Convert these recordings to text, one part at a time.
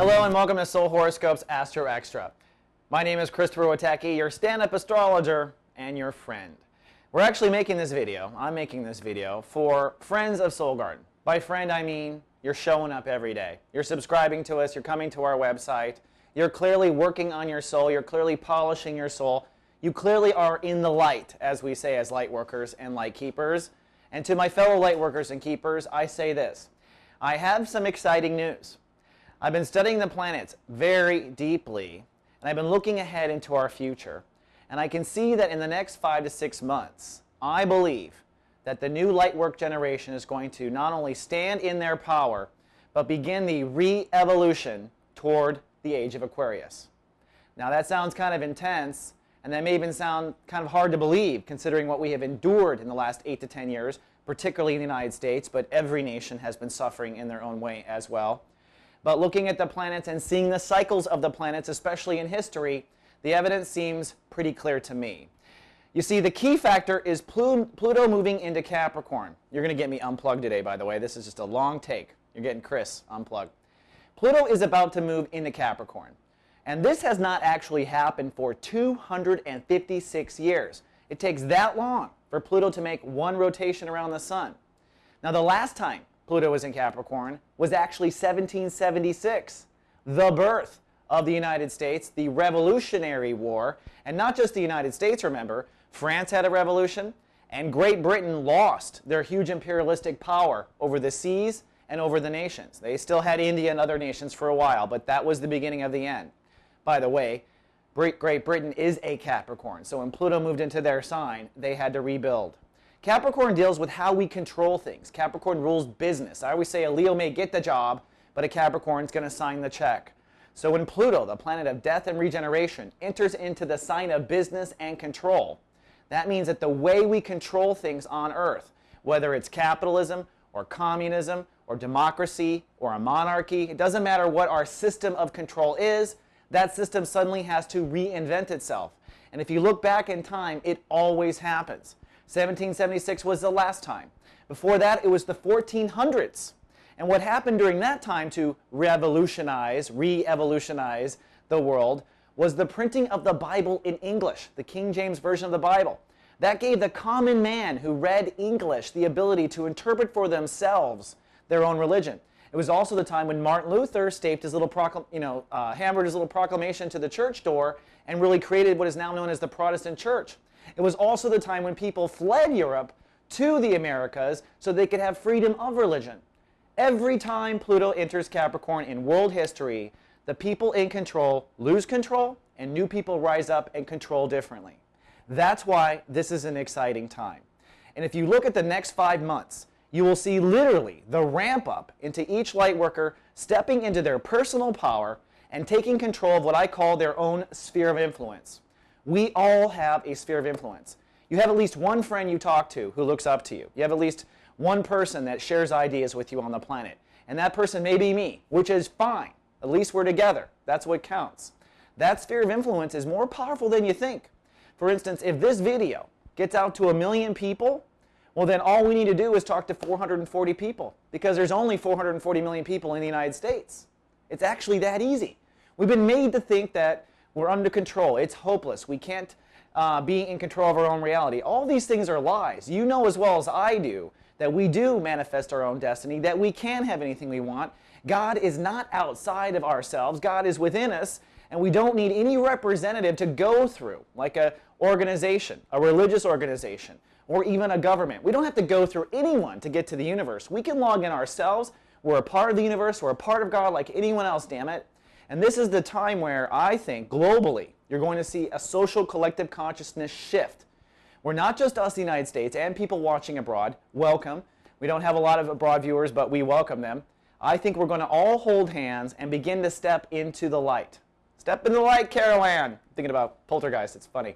Hello and welcome to Soul Horoscopes AstroXtra. My name is Christopher Witecki, your stand-up astrologer and your friend. We're actually making this video, I'm making this video, for friends of Soul Garden. By friend, I mean you're showing up every day. You're subscribing to us, you're coming to our website, you're clearly working on your soul, you're clearly polishing your soul. You clearly are in the light, as we say as light workers and light keepers. And to my fellow light workers and keepers, I say this. I have some exciting news. I've been studying the planets very deeply, and I've been looking ahead into our future. And I can see that in the next 5 to 6 months, I believe that the new light work generation is going to not only stand in their power, but begin the re-evolution toward the age of Aquarius. Now that sounds kind of intense, and that may even sound kind of hard to believe, considering what we have endured in the last 8 to 10 years, particularly in the United States, but every nation has been suffering in their own way as well. But looking at the planets and seeing the cycles of the planets, especially in history, the evidence seems pretty clear to me. You see, the key factor is Pluto moving into Capricorn. You're going to get me unplugged today, by the way. This is just a long take. You're getting Chris unplugged. Pluto is about to move into Capricorn. And this has not actually happened for 256 years. It takes that long for Pluto to make one rotation around the sun. Now, the last time Pluto was in Capricorn was actually 1776, the birth of the United States, the Revolutionary War. And not just the United States, remember. France had a revolution, and Great Britain lost their huge imperialistic power over the seas and over the nations. They still had India and other nations for a while, but that was the beginning of the end. By the way, Great Britain is a Capricorn, so when Pluto moved into their sign, they had to rebuild. Capricorn deals with how we control things. Capricorn rules business. I always say a Leo may get the job, but a Capricorn is going to sign the check. So when Pluto, the planet of death and regeneration, enters into the sign of business and control, that means that the way we control things on Earth, whether it's capitalism or communism or democracy or a monarchy, it doesn't matter what our system of control is, that system suddenly has to reinvent itself. And if you look back in time, it always happens. 1776 was the last time. Before that, it was the 1400s. And what happened during that time to re-evolutionize the world was the printing of the Bible in English, the King James Version of the Bible. That gave the common man who read English the ability to interpret for themselves their own religion. It was also the time when Martin Luther staped his little hammered his little proclamation to the church door and really created what is now known as the Protestant Church. It was also the time when people fled Europe to the Americas so they could have freedom of religion. Every time Pluto enters Capricorn in world history, the people in control lose control and new people rise up and control differently. That's why this is an exciting time. And if you look at the next 5 months, you will see literally the ramp up into each light worker stepping into their personal power and taking control of what I call their own sphere of influence. We all have a sphere of influence. You have at least one friend you talk to who looks up to you. You have at least one person that shares ideas with you on the planet. And that person may be me, which is fine. At least we're together. That's what counts. That sphere of influence is more powerful than you think. For instance, if this video gets out to 1 million people, well then all we need to do is talk to 440 people, because there's only 440 million people in the United States. It's actually that easy. We've been made to think that we're under control. It's hopeless. We can't be in control of our own reality. All these things are lies. You know as well as I do that we do manifest our own destiny, that we can have anything we want. God is not outside of ourselves. God is within us, and we don't need any representative to go through, like an organization, a religious organization, or even a government. We don't have to go through anyone to get to the universe. We can log in ourselves. We're a part of the universe. We're a part of God like anyone else, damn it. And this is the time where I think globally you're going to see a social collective consciousness shift. We're not just us, the United States, and people watching abroad. Welcome. We don't have a lot of abroad viewers, but we welcome them. I think we're going to all hold hands and begin to step into the light. Step into the light, Carol Ann. Thinking about Poltergeist. It's funny.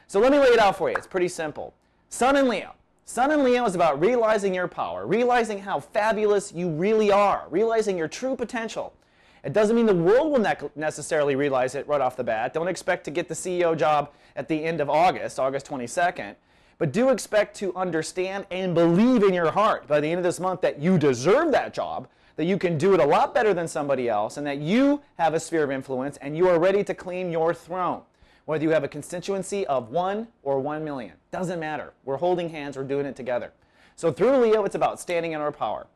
So let me lay it out for you. It's pretty simple. Sun in Leo. Sun in Leo is about realizing your power, realizing how fabulous you really are, realizing your true potential. It doesn't mean the world will not necessarily realize it right off the bat. Don't expect to get the CEO job at the end of August 22nd. But do expect to understand and believe in your heart by the end of this month that you deserve that job, that you can do it a lot better than somebody else, and that you have a sphere of influence and you are ready to claim your throne. Whether you have a constituency of 1 or 1 million, doesn't matter. We're holding hands, we're doing it together. So through Leo, it's about standing in our power.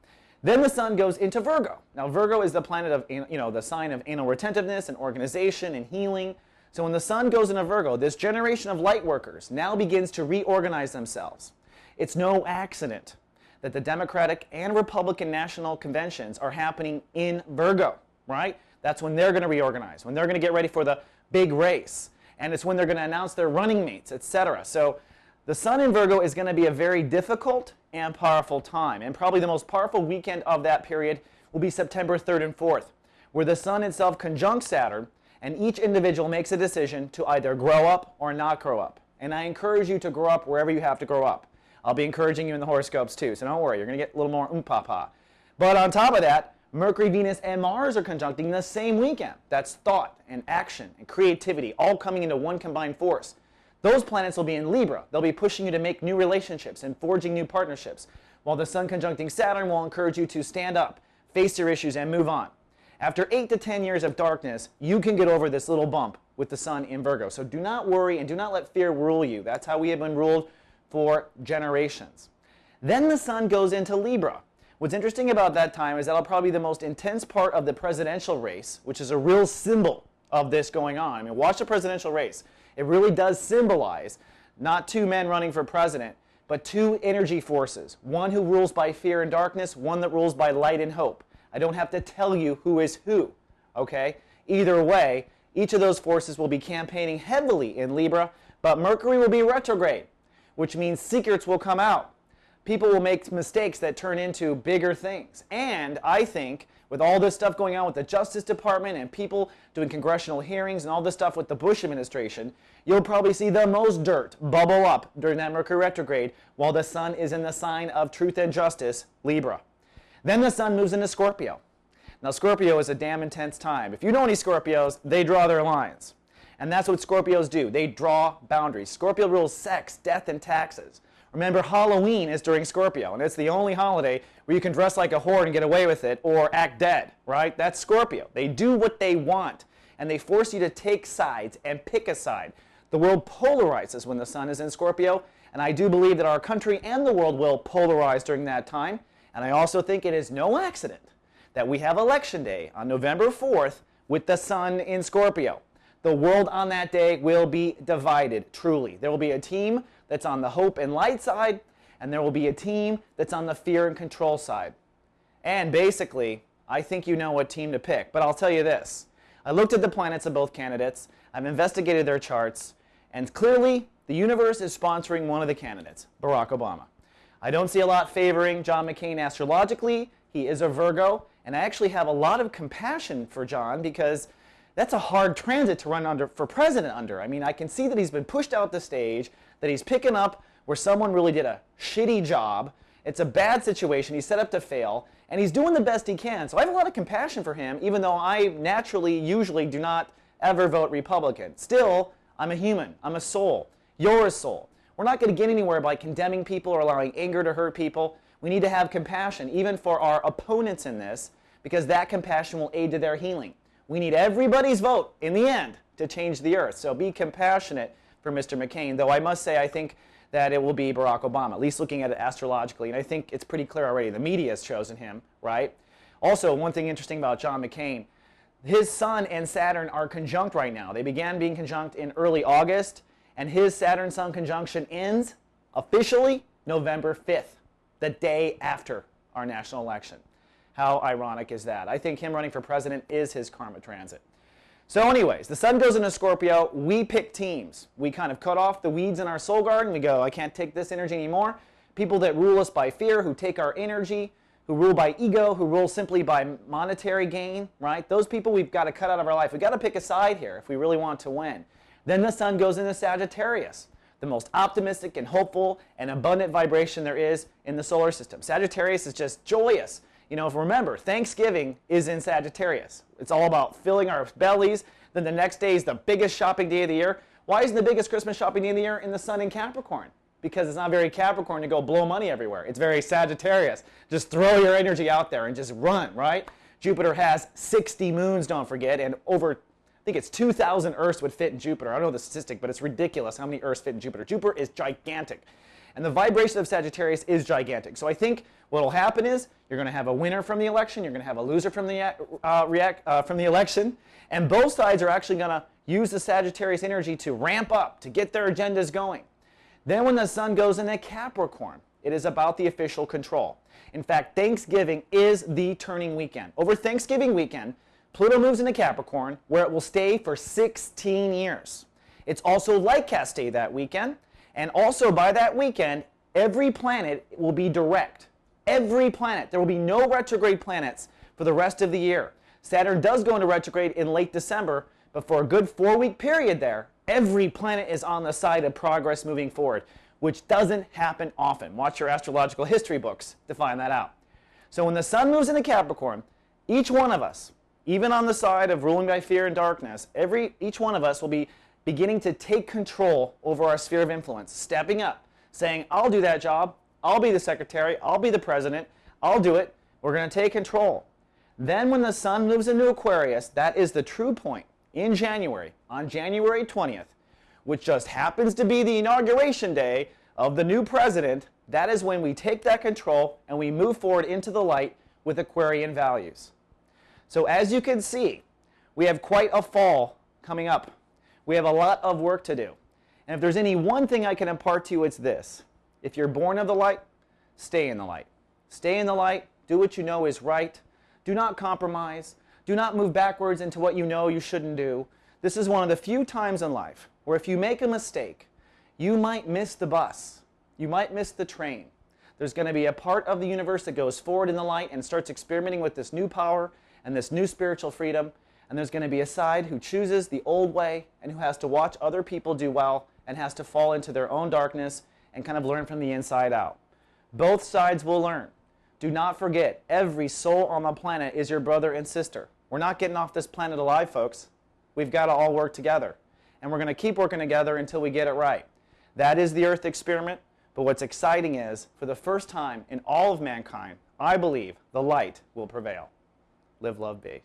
Then the sun goes into Virgo. Now Virgo is the planet of, the sign of anal retentiveness and organization and healing. So when the sun goes into Virgo, this generation of light workers now begins to reorganize themselves. It's no accident that the Democratic and Republican national conventions are happening in Virgo, right? That's when they're going to reorganize, when they're going to get ready for the big race. And it's when they're going to announce their running mates, etc. So the sun in Virgo is going to be a very difficult and powerful time. And probably the most powerful weekend of that period will be September 3rd and 4th, where the sun itself conjuncts Saturn, and each individual makes a decision to either grow up or not grow up. And I encourage you to grow up wherever you have to grow up. I'll be encouraging you in the horoscopes too, so don't worry, you're going to get a little more oompah-pah. But on top of that, Mercury, Venus, and Mars are conjuncting the same weekend. That's thought and action and creativity all coming into one combined force. Those planets will be in Libra. They'll be pushing you to make new relationships and forging new partnerships, while the sun conjuncting Saturn will encourage you to stand up, face your issues, and move on. After 8 to 10 years of darkness, you can get over this little bump with the sun in Virgo. So do not worry and do not let fear rule you. That's how we have been ruled for generations. Then the sun goes into Libra. What's interesting about that time is that'll probably be the most intense part of the presidential race, which is a real symbol of this going on. I mean, watch the presidential race. It really does symbolize not two men running for president, but two energy forces. One who rules by fear and darkness, one that rules by light and hope. I don't have to tell you who is who, okay? Either way, each of those forces will be campaigning heavily in Libra, but Mercury will be retrograde, which means secrets will come out. People will make mistakes that turn into bigger things. And I think with all this stuff going on with the Justice Department and people doing congressional hearings and all this stuff with the Bush administration, you'll probably see the most dirt bubble up during that Mercury retrograde while the sun is in the sign of truth and justice, Libra. Then the sun moves into Scorpio. Now Scorpio is a damn intense time. If you know any Scorpios, they draw their lines. And that's what Scorpios do. They draw boundaries. Scorpio rules sex, death, and taxes. Remember, Halloween is during Scorpio, and it's the only holiday where you can dress like a whore and get away with it or act dead, right? That's Scorpio. They do what they want, and they force you to take sides and pick a side. The world polarizes when the sun is in Scorpio, and I do believe that our country and the world will polarize during that time. And I also think it is no accident that we have Election Day on November 4th with the sun in Scorpio. The world on that day will be divided, truly. There will be a team that's on the hope and light side, and there will be a team that's on the fear and control side. And basically, I think you know what team to pick, but I'll tell you this. I looked at the planets of both candidates, I've investigated their charts, and clearly the universe is sponsoring one of the candidates, Barack Obama. I don't see a lot favoring John McCain astrologically. He is a Virgo, and I actually have a lot of compassion for John because that's a hard transit to run for president under. I mean, I can see that he's been pushed out the stage, that he's picking up where someone really did a shitty job. It's a bad situation. He's set up to fail, and he's doing the best he can. So I have a lot of compassion for him, even though I naturally, usually do not ever vote Republican. Still, I'm a human. I'm a soul. You're a soul. We're not going to get anywhere by condemning people or allowing anger to hurt people. We need to have compassion, even for our opponents in this, because that compassion will aid to their healing. We need everybody's vote, in the end, to change the earth. So be compassionate for Mr. McCain, though I must say I think that it will be Barack Obama, at least looking at it astrologically. And I think it's pretty clear already. The media has chosen him, right? Also, one thing interesting about John McCain, his sun and Saturn are conjunct right now. They began being conjunct in early August, and his Saturn-Sun conjunction ends officially November 5th, the day after our national election. How ironic is that? I think him running for president is his karma transit. So anyways, the sun goes into Scorpio. We pick teams. We kind of cut off the weeds in our soul garden. We go, I can't take this energy anymore. People that rule us by fear, who take our energy, who rule by ego, who rule simply by monetary gain, right? Those people we've got to cut out of our life. We've got to pick a side here if we really want to win. Then the sun goes into Sagittarius, the most optimistic and hopeful and abundant vibration there is in the solar system. Sagittarius is just joyous. You know, if remember, Thanksgiving is in Sagittarius. It's all about filling our bellies. Then the next day is the biggest shopping day of the year. Why isn't the biggest Christmas shopping day of the year in the sun in Capricorn? because it's not very Capricorn to go blow money everywhere. It's very Sagittarius. Just throw your energy out there and just run, right? Jupiter has 60 moons, don't forget, and over, I think it's 2,000 Earths would fit in Jupiter. I don't know the statistic, but it's ridiculous how many Earths fit in Jupiter. Jupiter is gigantic. And the vibration of Sagittarius is gigantic. So I think what will happen is you're going to have a winner from the election, you're going to have a loser from the election, and both sides are actually going to use the Sagittarius energy to ramp up, to get their agendas going. Then when the sun goes into Capricorn, it is about the official control. In fact, Thanksgiving is the turning weekend. Over Thanksgiving weekend, Pluto moves into Capricorn, where it will stay for 16 years. It's also light cast day that weekend, and also by that weekend, every planet will be direct. Every planet. There will be no retrograde planets for the rest of the year. Saturn does go into retrograde in late December, but for a good 4-week period there, every planet is on the side of progress moving forward, which doesn't happen often. Watch your astrological history books to find that out. So when the sun moves into Capricorn, each one of us, even on the side of ruling by fear and darkness, each one of us will be beginning to take control over our sphere of influence, stepping up, saying, I'll do that job, I'll be the secretary, I'll be the president, I'll do it, we're going to take control. Then when the sun moves into Aquarius, that is the true point in January, on January 20th, which just happens to be the inauguration day of the new president. That is when we take that control and we move forward into the light with Aquarian values. So as you can see, we have quite a fall coming up. We have a lot of work to do. And if there's any one thing I can impart to you, it's this. If you're born of the light, stay in the light. Stay in the light. Do what you know is right. Do not compromise. Do not move backwards into what you know you shouldn't do. This is one of the few times in life where if you make a mistake, you might miss the bus. You might miss the train. There's going to be a part of the universe that goes forward in the light and starts experimenting with this new power and this new spiritual freedom. And there's going to be a side who chooses the old way and who has to watch other people do well and has to fall into their own darkness and kind of learn from the inside out. Both sides will learn. Do not forget, every soul on the planet is your brother and sister. We're not getting off this planet alive, folks. We've got to all work together. And we're going to keep working together until we get it right. That is the Earth experiment. But what's exciting is, for the first time in all of mankind, I believe the light will prevail. Live, love, be.